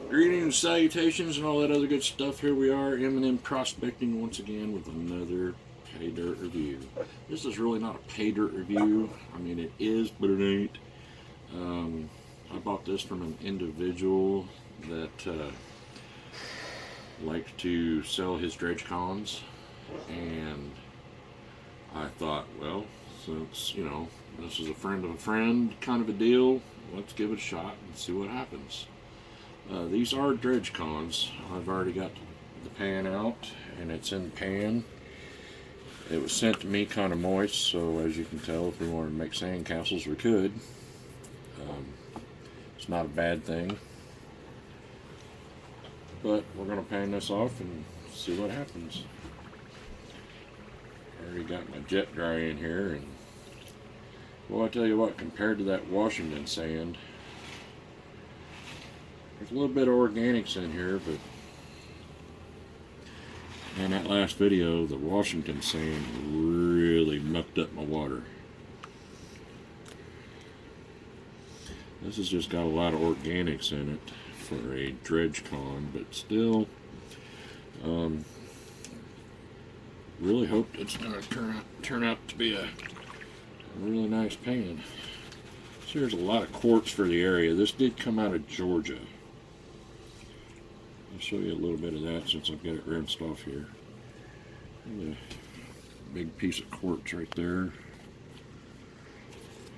Greetings, salutations, and all that other good stuff. Here we are, M&M Prospecting once again with another pay dirt review. This is really not a pay dirt review. I mean, it is, but it ain't. I bought this from an individual that likes to sell his dredge cons, and I thought, well, since this is a friend of a friend kind of a deal, let's give it a shot and see what happens. These are dredge cons. I've already got the pan out, and it's in the pan. It was sent to me kind of moist, so as you can tell, if we wanted to make sand castles, we could. It's not a bad thing. But we're going to pan this off and see what happens. I already got my jet dry in here, and well, I tell you what, compared to that Washington sand, there's a little bit of organics in here, but in that last video, the Washington sand really mucked up my water. This has just got a lot of organics in it for a dredge con, but still, really hope it's going to turn out to be a really nice pan. So there's a lot of quartz for the area. This did come out of Georgia. I'll show you a little bit of that since I've got it rinsed off here. A big piece of quartz right there.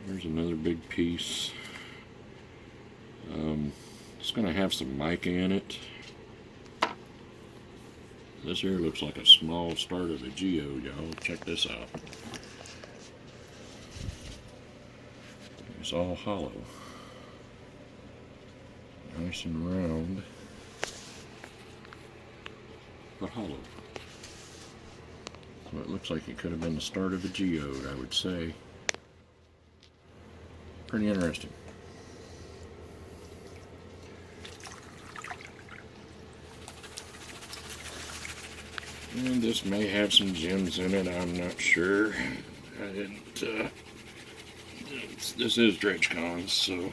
There's another big piece. It's going to have some mica in it. This here looks like a small start of a geode, y'all. Check this out. It's all hollow. Nice and round, but hollow. So it looks like it could have been the start of a geode, I would say. Pretty interesting. And this may have some gems in it, I'm not sure. I didn't, this is dredge cons, so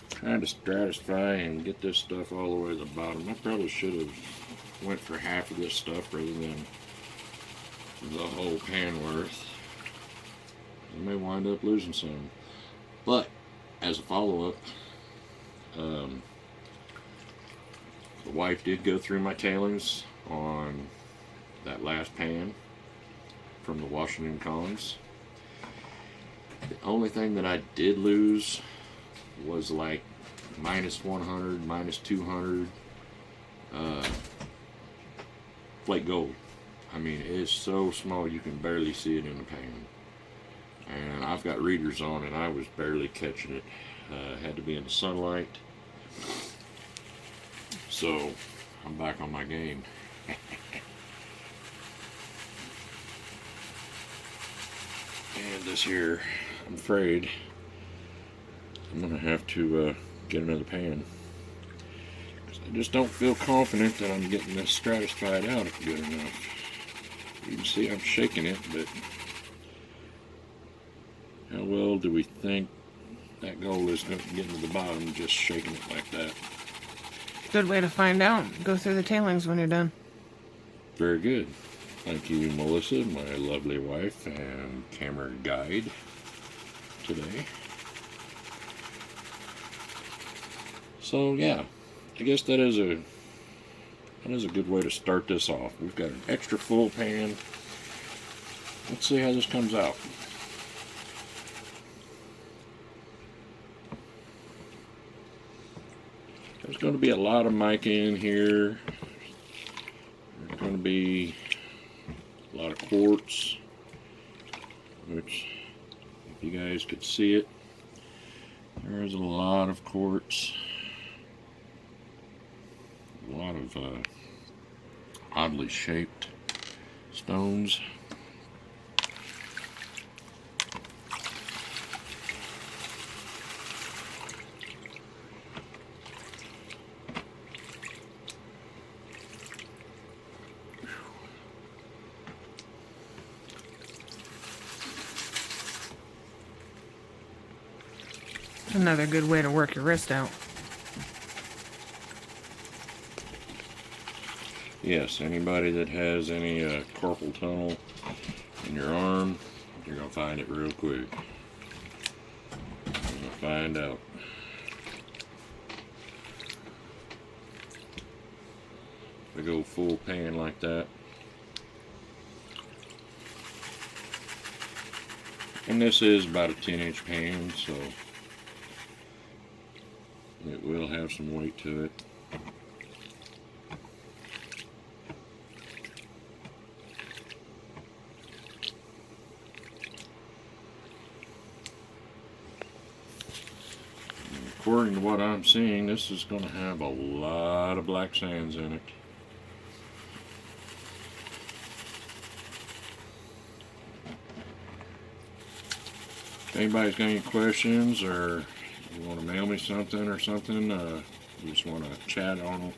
trying to stratify and get this stuff all the way to the bottom. I probably should have went for half of this stuff rather than the whole pan worth. I may wind up losing some. But as a follow-up, the wife did go through my tailings on that last pan from the Washington cons. The only thing that I did lose was like minus 100, minus 200 flake gold. I mean, it's so small you can barely see it in the pan. And I've got readers on and I was barely catching it. Had to be in the sunlight. So I'm back on my game. And this here, I'm afraid I'm gonna have to get another pan. I just don't feel confident that I'm getting this stratified out good enough. You can see I'm shaking it, but how well do we think that gold is going to get to the bottom just shaking it like that? Good way to find out. Go through the tailings when you're done. Very good. Thank you, Melissa, my lovely wife and camera guide today. So yeah, I guess that is a good way to start this off. We've got an extra full pan. Let's see how this comes out. There's going to be a lot of mica in here. There's going to be a lot of quartz, which, if you guys could see it, there's a lot of quartz. A lot of oddly shaped stones. Another good way to work your wrist out. Yes, anybody that has any carpal tunnel in your arm, you're going to find it real quick. You're going to find out. We go full pan like that. And this is about a 10-inch pan, so it will have some weight to it. According to what I'm seeing, this is going to have a lot of black sands in it. If anybody's got any questions, or you want to mail me something or something, you just want to chat on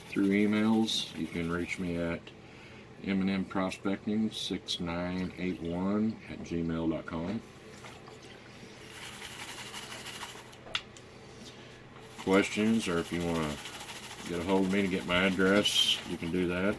through emails, you can reach me at mnmprospecting6981@gmail.com. Questions, or if you want to get a hold of me to get my address, you can do that.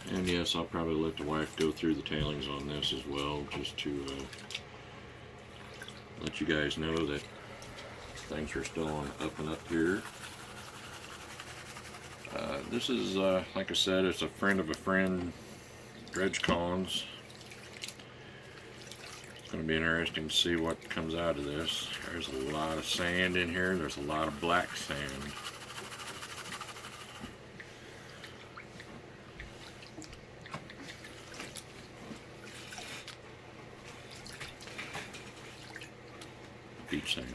And yes, I'll probably let the wife go through the tailings on this as well, just to let you guys know that things are still on up and up here. This is, like I said, it's a friend of a friend, dredge cons. It's going to be interesting to see what comes out of this. There's a lot of sand in here. There's a lot of black sand. Beach sand.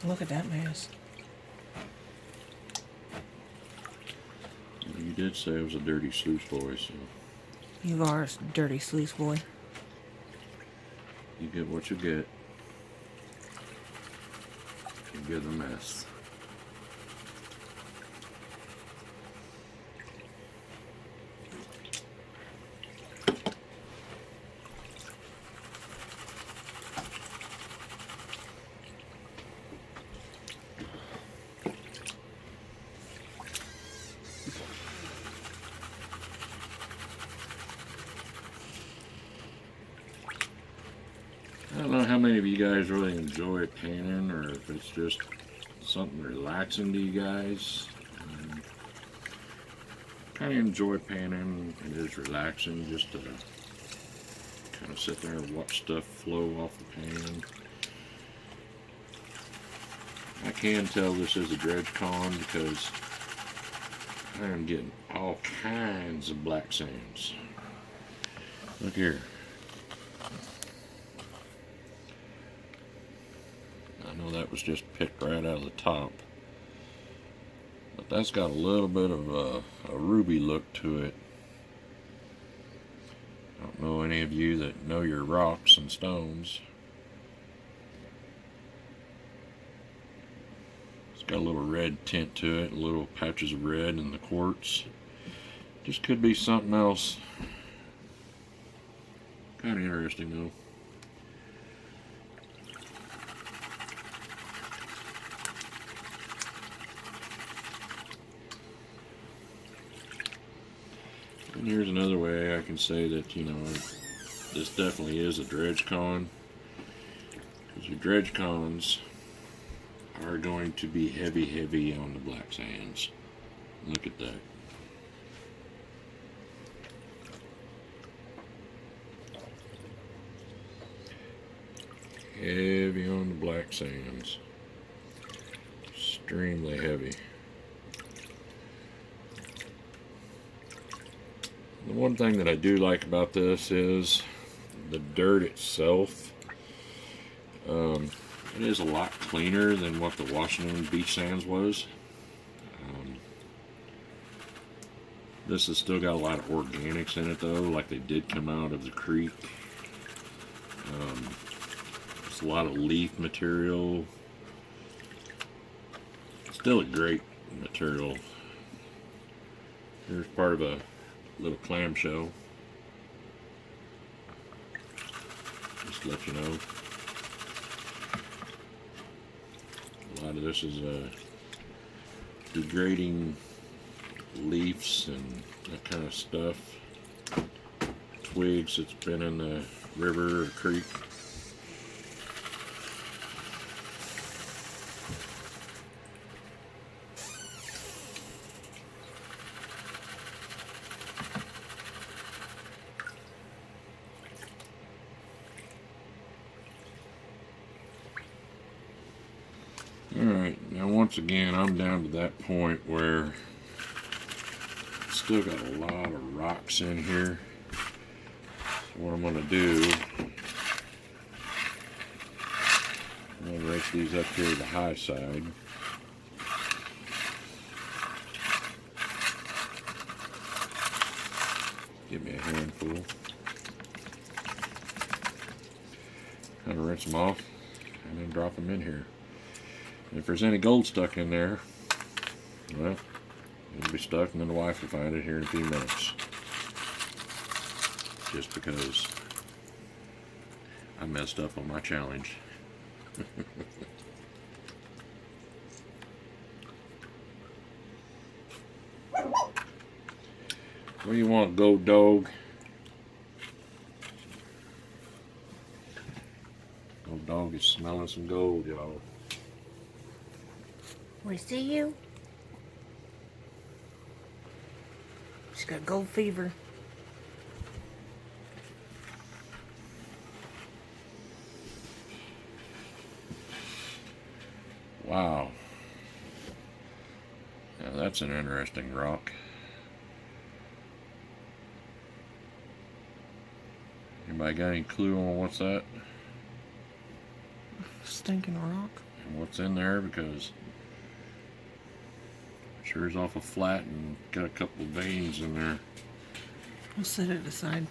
Look at that mess. You did say I was a dirty sluice boy, so You are a dirty sluice boy. you get what you get. You get a mess. I don't know how many of you guys really enjoy painting, or if it's just something relaxing to you guys. Kind of enjoy painting. It is relaxing just to kind of sit there and watch stuff flow off the pan. I can tell this is a dredge con because I am getting all kinds of black sands. Look here. I know that was just picked right out of the top, but that's got a little bit of a ruby look to it. I don't know any of you that know your rocks and stones. It's got a little red tint to it, little patches of red in the quartz. Just could be something else. Kind of interesting though. And here's another way I can say that, you know, this definitely is a dredge con. Because your dredge cons are going to be heavy on the black sands. Look at that. Heavy on the black sands. Extremely heavy. The one thing that I do like about this is the dirt itself. It is a lot cleaner than what the Washington Beach Sands was. This has still got a lot of organics in it though, like they did come out of the creek. There's a lot of leaf material. Still a great material. Here's part of a little clamshell. Just to let you know. A lot of this is degrading leaves and that kind of stuff. Twigs that's been in the river or creek. Alright, now once again I'm down to that point where it's still got a lot of rocks in here. So what I'm going to do, I'm going to rake these up here to the high side. Give me a handful. Kind of rinse them off and then drop them in here. If there's any gold stuck in there, well, it'll be stuck and then the wife will find it here in a few minutes. Just because I messed up on my challenge. What do you want, gold dog? Gold dog is smelling some gold, y'all. We see you. She's got gold fever. Wow. Now that's an interesting rock. Anybody got any clue on what's that? Stinking rock. And what's in there? Because it sure is awful flat and got a couple of veins in there. We'll set it aside.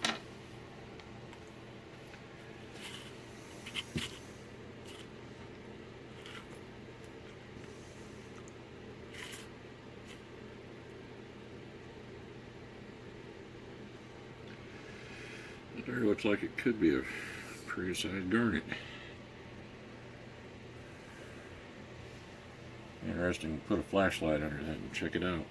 It there looks like it could be a pretty sized garnet. Interesting. Put a flashlight under that and check it out.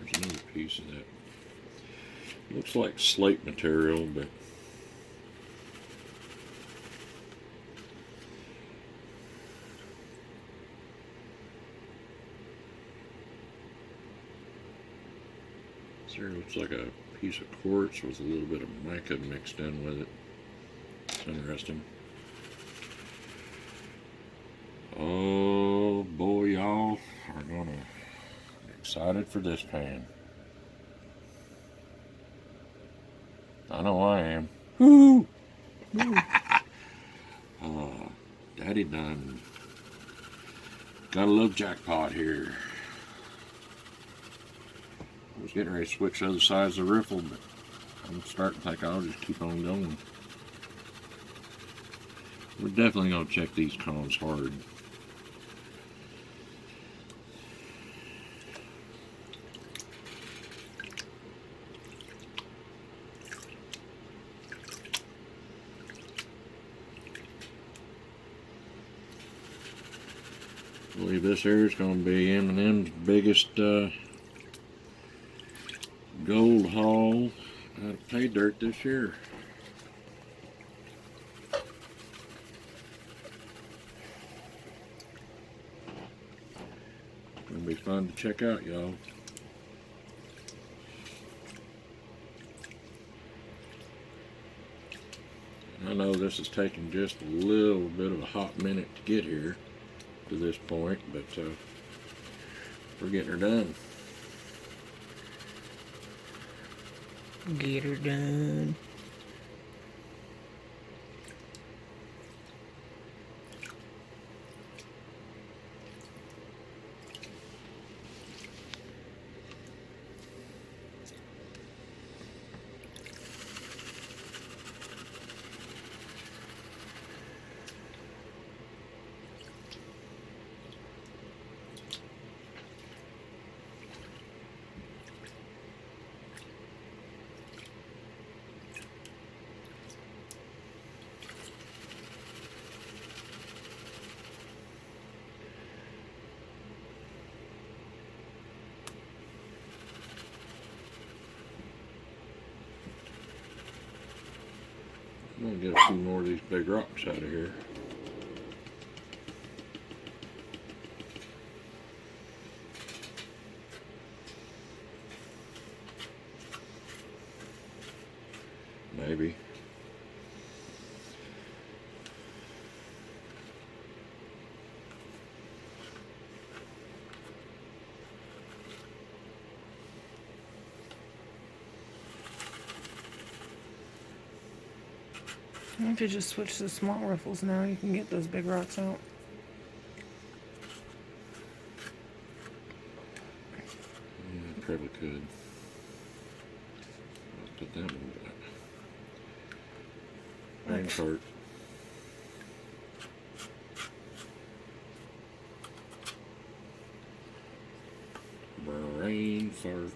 There's another piece of that. Looks like slate material, but there looks like a piece of quartz with a little bit of mica mixed in with it. It's interesting. Oh boy, y'all are gonna be excited for this pan. I know I am. Woo! Daddy done got a little jackpot here. I was getting ready to switch to other sides of the riffle, but I'm starting to think I'll just keep on going. We're definitely going to check these cones hard. this here is going to be M&M's biggest gold haul out of pay dirt this year. It'll be fun to check out, y'all. I know this is taking just a little bit of a hot minute to get here to this point, but we're getting her done. Get her done. I'm gonna get a few more of these big rocks out of here. Maybe. If you just switch to small riffles now, you can get those big rocks out. Yeah, I probably could. I'll put that in that. Rain fart. Brain fart.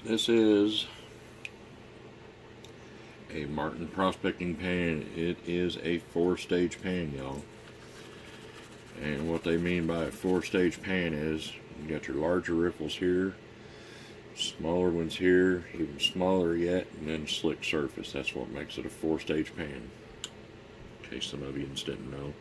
This is a Martin prospecting pan. It is a 4-stage pan, y'all. And what they mean by a 4-stage pan is you got your larger riffles here, smaller ones here, even smaller yet, and then slick surface. That's what makes it a 4-stage pan, in case some of you just didn't know.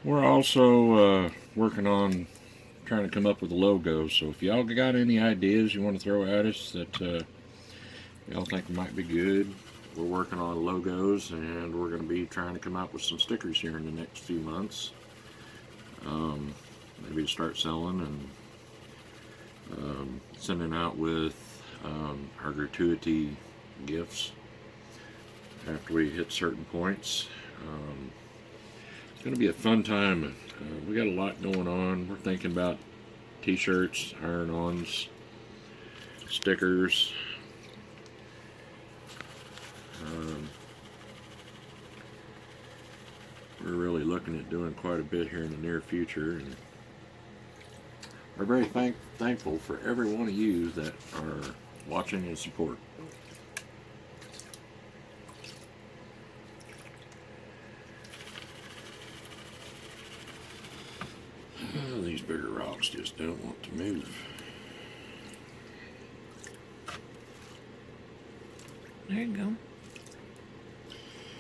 We're also working on trying to come up with a logo, so if y'all got any ideas you want to throw at us that y'all think might be good, we're working on logos, and we're going to be trying to come up with some stickers here in the next few months. Maybe to start selling and sending out with our gratuity gifts after we hit certain points. It's going to be a fun time. We got a lot going on. We're thinking about t-shirts, iron-ons, stickers. We're really looking at doing quite a bit here in the near future, and we're very thankful for every one of you that are watching and support. These bigger rocks just don't want to move. There you go.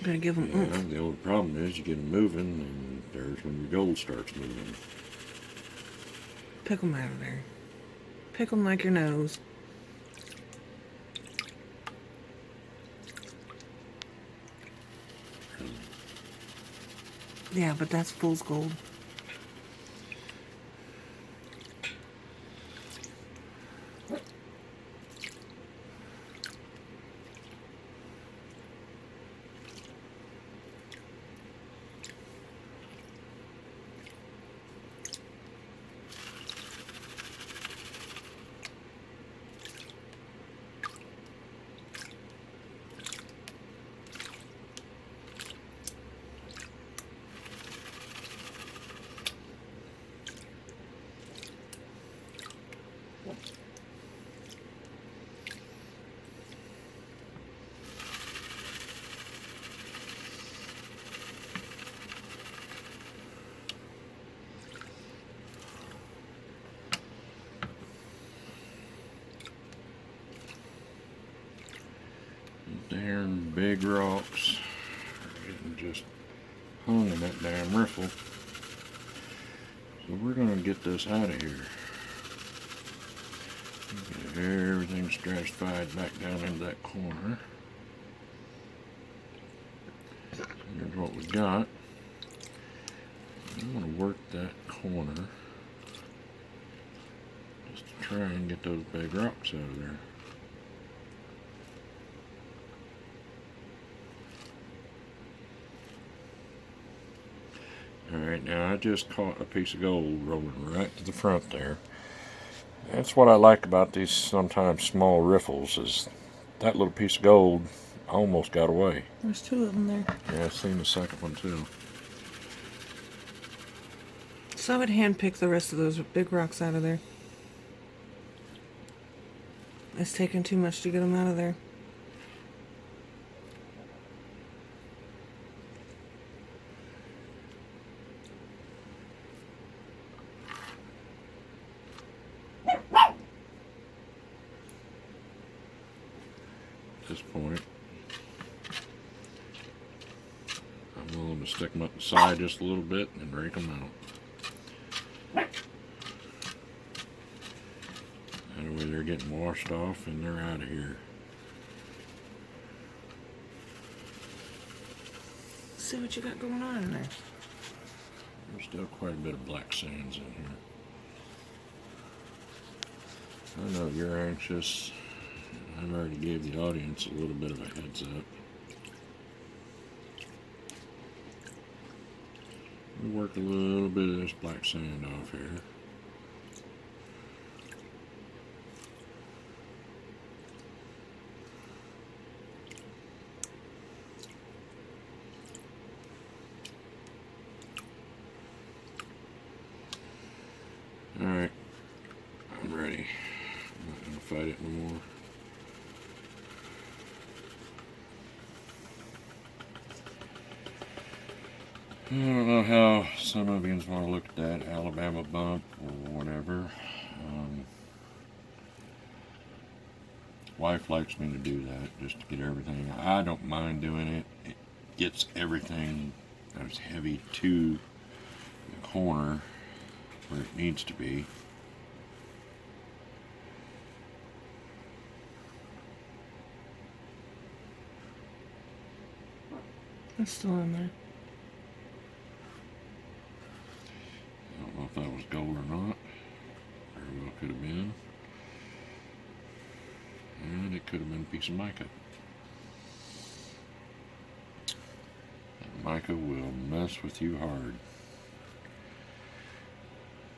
Gotta give them Yeah, oomph. the only problem is you get them moving, and there's when your gold starts moving. Pick them out of there. Pick them like your nose. Yeah, but that's fool's gold. Darn big rocks are getting just hung in that damn riffle. So we're gonna get this out of here. Get everything stratified back down into that corner. Here's what we got. I'm gonna work that corner just to try and get those big rocks out of there. Alright, now I just caught a piece of gold rolling right to the front there. That's what I like about these sometimes small riffles, is that little piece of gold almost got away. There's two of them there. Yeah, I've seen the second one too. So I would hand pick the rest of those big rocks out of there. It's taking too much to get them out of there. At this point, I'm willing to stick them up the side just a little bit and rake them out. That way they're getting washed off and they're out of here. See what you got going on in there. There's still quite a bit of black sands in here. I know you're anxious. I've already gave the audience a little bit of a heads up. We'll work a little bit of this black sand off here. Alright, I'm ready. I'm not going to fight it no more. I don't know how some of you want to look at that Alabama bump or whatever. Wife likes me to do that just to get everything. I don't mind doing it. It gets everything that's heavy to the corner where it needs to be. It's still in there. I don't know if that was gold or not. Very well could have been. And it could have been a piece of mica. And mica will mess with you hard.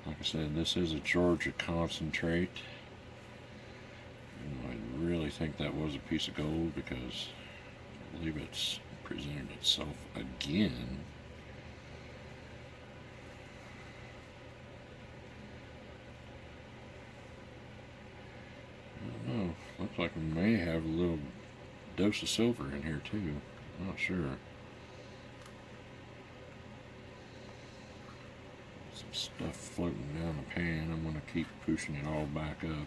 Like I said, this is a Georgia concentrate. And I really think that was a piece of gold because I believe it's presented itself again. I don't know. Looks like we may have a little dose of silver in here too. I'm not sure. Some stuff floating down the pan. I'm going to keep pushing it all back up.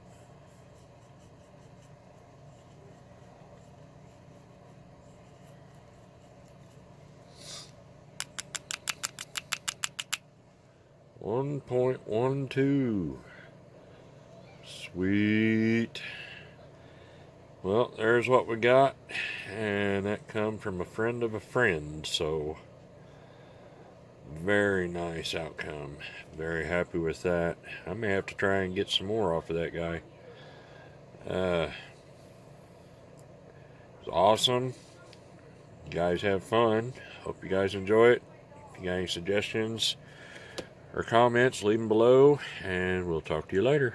1.12. Sweet. Well, there's what we got, and that come from a friend of a friend, so very nice outcome. Very happy with that. I may have to try and get some more off of that guy. It's awesome. You guys have fun. Hope you guys enjoy it. If you got any suggestions or comments, leave them below, and we'll talk to you later.